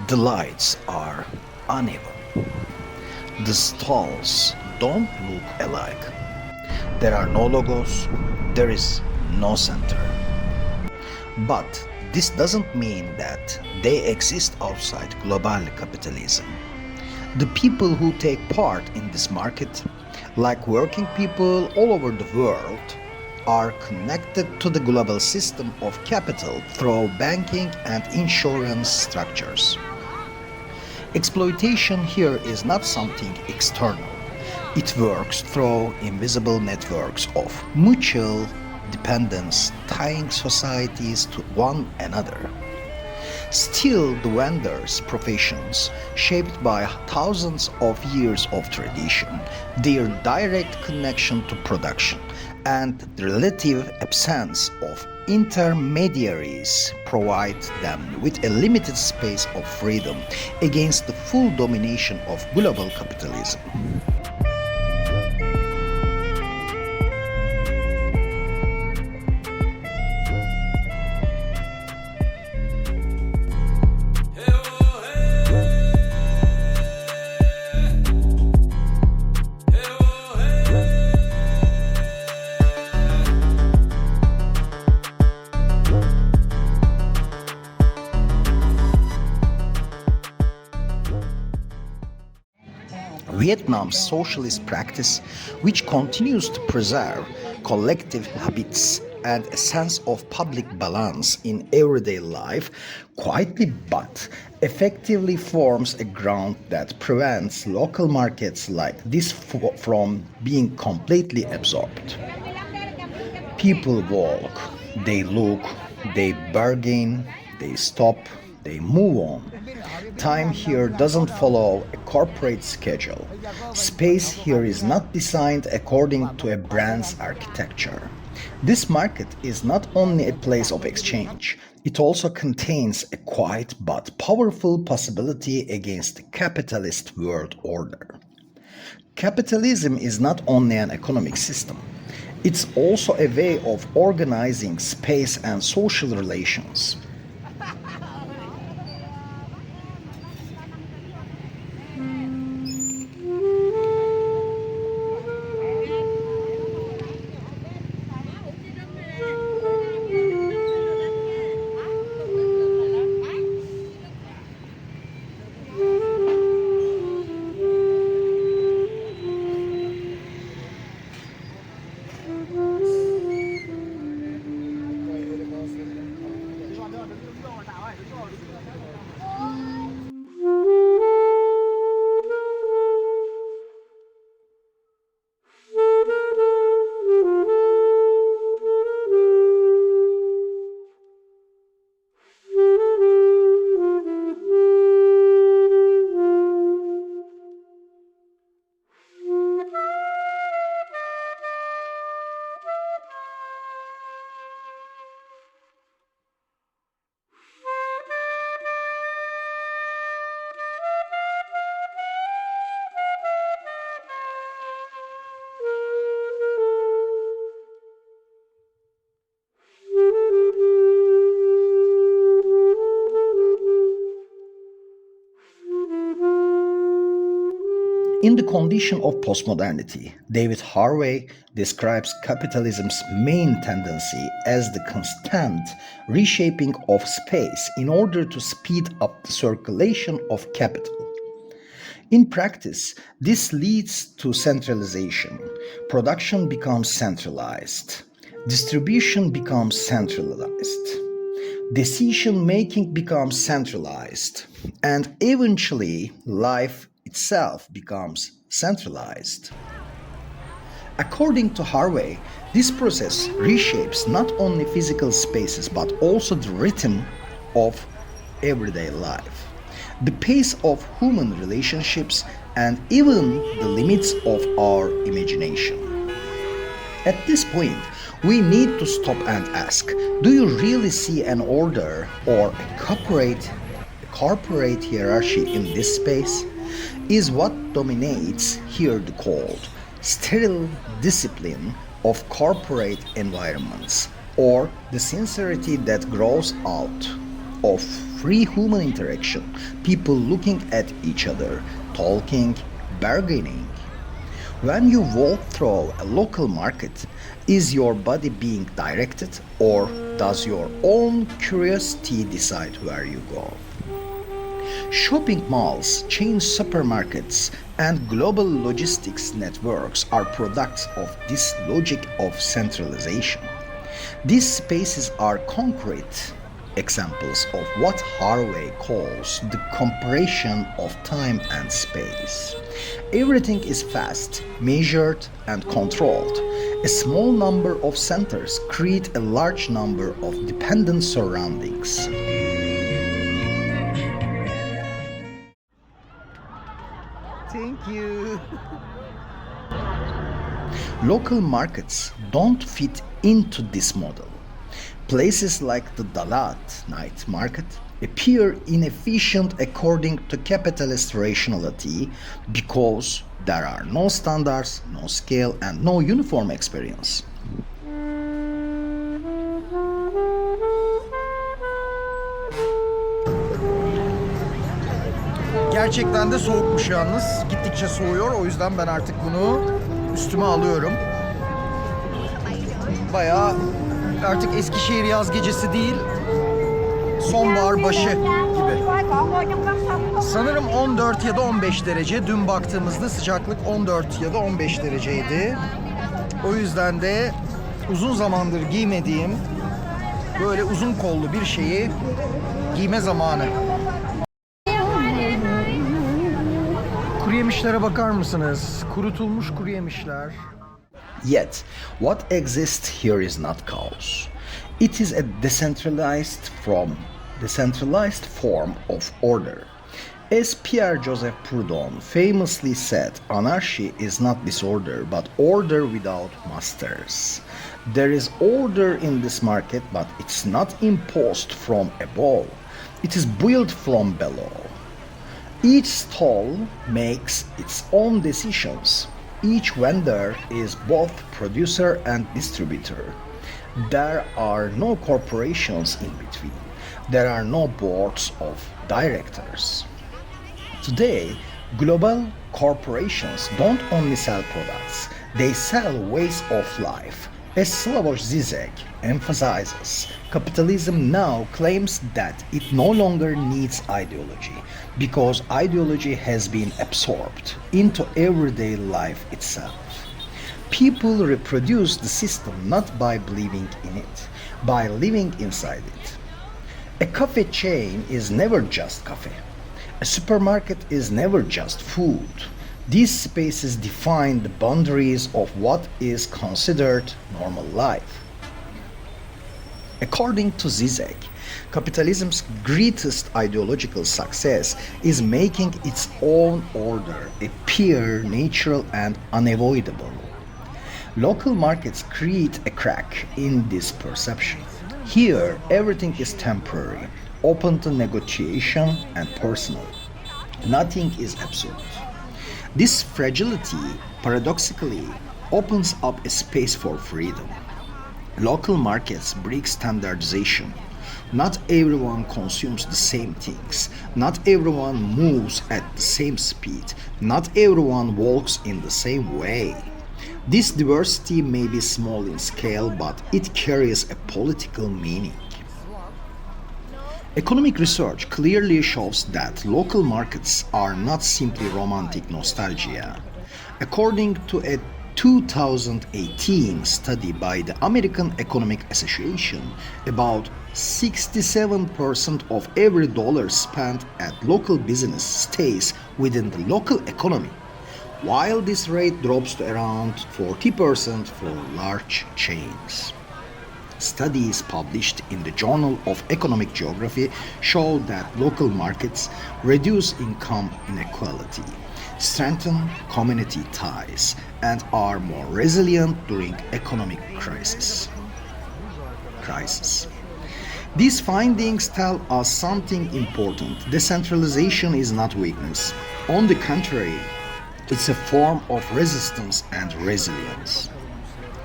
The lights are uneven. The stalls don't look alike. There are no logos, there is no center. But this doesn't mean that they exist outside global capitalism. The people who take part in this market, like working people all over the world, are connected to the global system of capital through banking and insurance structures. Exploitation here is not something external. It works through invisible networks of mutual dependence tying societies to one another. Still, the vendors' professions, shaped by thousands of years of tradition, their direct connection to production, and the relative absence of intermediaries provide them with a limited space of freedom against the full domination of global capitalism. Vietnam's socialist practice, which continues to preserve collective habits and a sense of public balance in everyday life, quietly but effectively forms a ground that prevents local markets like this from being completely absorbed. People walk, they look, they bargain, they stop, they move on. Time here doesn't follow a corporate schedule. Space here is not designed according to a brand's architecture. This market is not only a place of exchange, it also contains a quiet but powerful possibility against the capitalist world order. Capitalism is not only an economic system, it's also a way of organizing space and social relations. In The Condition of Postmodernity, David Harvey describes capitalism's main tendency as the constant reshaping of space in order to speed up the circulation of capital. In practice, this leads to centralization. Production becomes centralized. Distribution becomes centralized. Decision making becomes centralized, and eventually life itself becomes centralized. According to Harvey, this process reshapes not only physical spaces but also the rhythm of everyday life, the pace of human relationships, and even the limits of our imagination. At this point, we need to stop and ask, do you really see an order or a corporate hierarchy in this space? Is what dominates here the cold, sterile discipline of corporate environments, or the sincerity that grows out of free human interaction, people looking at each other, talking, bargaining? When you walk through a local market, is your body being directed, or does your own curiosity decide where you go? Shopping malls, chain supermarkets, and global logistics networks are products of this logic of centralization. These spaces are concrete examples of what Harvey calls the compression of time and space. Everything is fast, measured, and controlled. A small number of centers create a large number of dependent surroundings. Thank you. Local markets don't fit into this model. Places like the Dalat night market appear inefficient according to capitalist rationality because there are no standards, no scale, and no uniform experience. Gerçekten de soğukmuş yalnız. Gittikçe soğuyor. O yüzden ben artık bunu üstüme alıyorum. Bayağı artık Eskişehir yaz gecesi değil, sonbahar başı gibi. Sanırım 14 ya da 15 derece. Dün baktığımızda sıcaklık 14 ya da 15 dereceydi. O yüzden de uzun zamandır giymediğim böyle uzun kollu bir şeyi giyme zamanı. Kuru yemişlere bakar mısınız? Kurutulmuş kuru yemişler. Yet, what exists here is not chaos. It is a decentralized form of order. As Pierre-Joseph Proudhon famously said, anarchy is not disorder, but order without masters. There is order in this market, but it's not imposed from above. It is built from below. Each stall makes its own decisions. Each vendor is both producer and distributor. There are no corporations in between. There are no boards of directors. Today, global corporations don't only sell products, they sell ways of life. As Slavoj Zizek emphasizes, capitalism now claims that it no longer needs ideology because ideology has been absorbed into everyday life itself. People reproduce the system not by believing in it, by living inside it. A coffee chain is never just coffee. A supermarket is never just food. These spaces define the boundaries of what is considered normal life. According to Zizek, capitalism's greatest ideological success is making its own order appear natural and unavoidable. Local markets create a crack in this perception. Here, everything is temporary, open to negotiation, and personal. Nothing is absolute. This fragility, paradoxically, opens up a space for freedom. Local markets break standardization. Not everyone consumes the same things. Not everyone moves at the same speed. Not everyone walks in the same way. This diversity may be small in scale, but it carries a political meaning. Economic research clearly shows that local markets are not simply romantic nostalgia. According to a 2018 study by the American Economic Association, about 67% of every dollar spent at local business stays within the local economy, while this rate drops to around 40% for large chains. Studies published in the Journal of Economic Geography show that local markets reduce income inequality, strengthen community ties, and are more resilient during economic crisis. These findings tell us something important. Decentralization is not weakness. On the contrary, it's a form of resistance and resilience.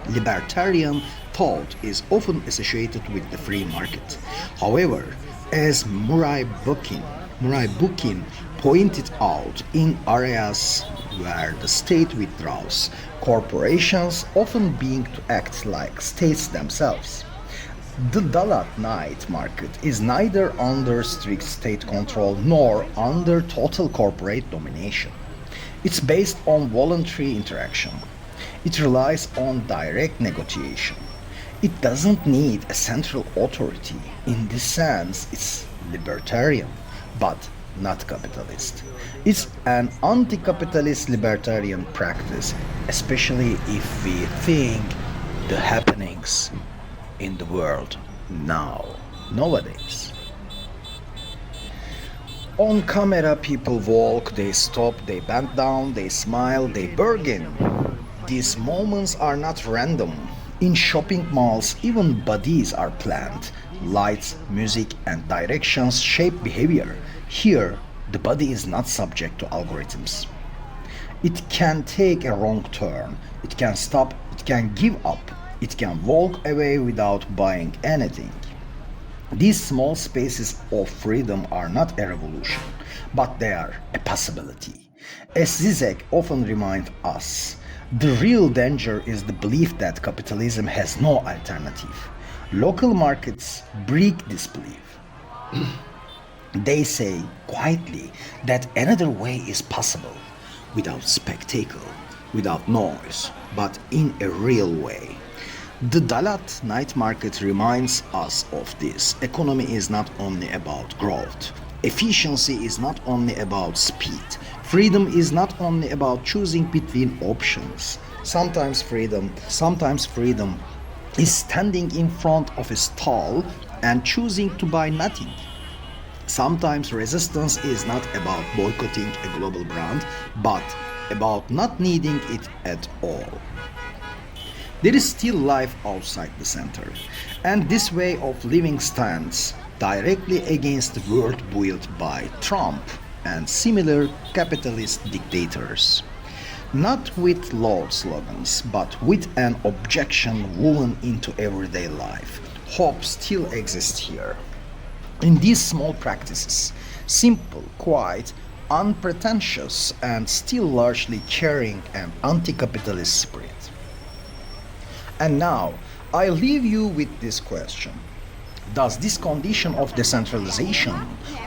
Libertarian thought is often associated with the free market. However, as Murray Bookchin pointed out, in areas where the state withdraws, corporations often begin to act like states themselves. The Dalat night market is neither under strict state control nor under total corporate domination. It's based on voluntary interaction. It relies on direct negotiation. It doesn't need a central authority. In this sense, it's libertarian, but not capitalist. It's an anti capitalist libertarian practice, especially if we think the happenings in the world nowadays. On camera, people walk, they stop, they bend down, they smile, they bargain. These moments are not random. In shopping malls, even bodies are planned. Lights, music, and directions shape behavior. Here, the body is not subject to algorithms. It can take a wrong turn, it can stop, it can give up, it can walk away without buying anything. These small spaces of freedom are not a revolution, but they are a possibility. As Zizek often reminds us, the real danger is the belief that capitalism has no alternative. Local markets break this belief. They say quietly that another way is possible, without spectacle, without noise, but in a real way. The Dalat night market reminds us of this. Economy is not only about growth. Efficiency is not only about speed. Freedom is not only about choosing between options. Sometimes freedom is standing in front of a stall and choosing to buy nothing. Sometimes resistance is not about boycotting a global brand, but about not needing it at all. There is still life outside the center, and this way of living stands directly against the world built by Trump and similar capitalist dictators. Not with loud slogans, but with an objection woven into everyday life. Hope still exists here. In these small practices, simple, quiet, unpretentious, and still largely carrying an anti capitalist spirit. And now, I leave you with this question. Does this condition of decentralization,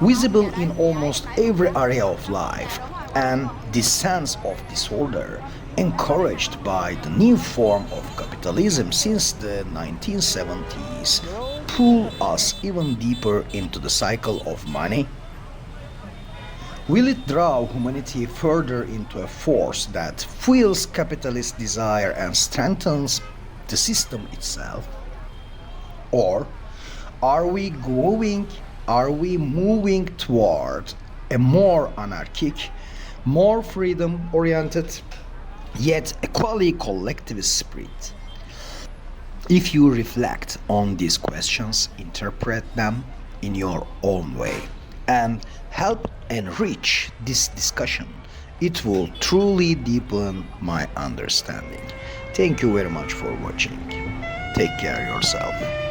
visible in almost every area of life, and this sense of disorder, encouraged by the new form of capitalism since the 1970s, pull us even deeper into the cycle of money? Will it draw humanity further into a force that fuels capitalist desire and strengthens the system itself? Or are we moving toward a more anarchic, more freedom oriented, yet equally collectivist spirit? If you reflect on these questions, interpret them in your own way, and help enrich this discussion, it will truly deepen my understanding. Thank you very much for watching. Take care of yourself.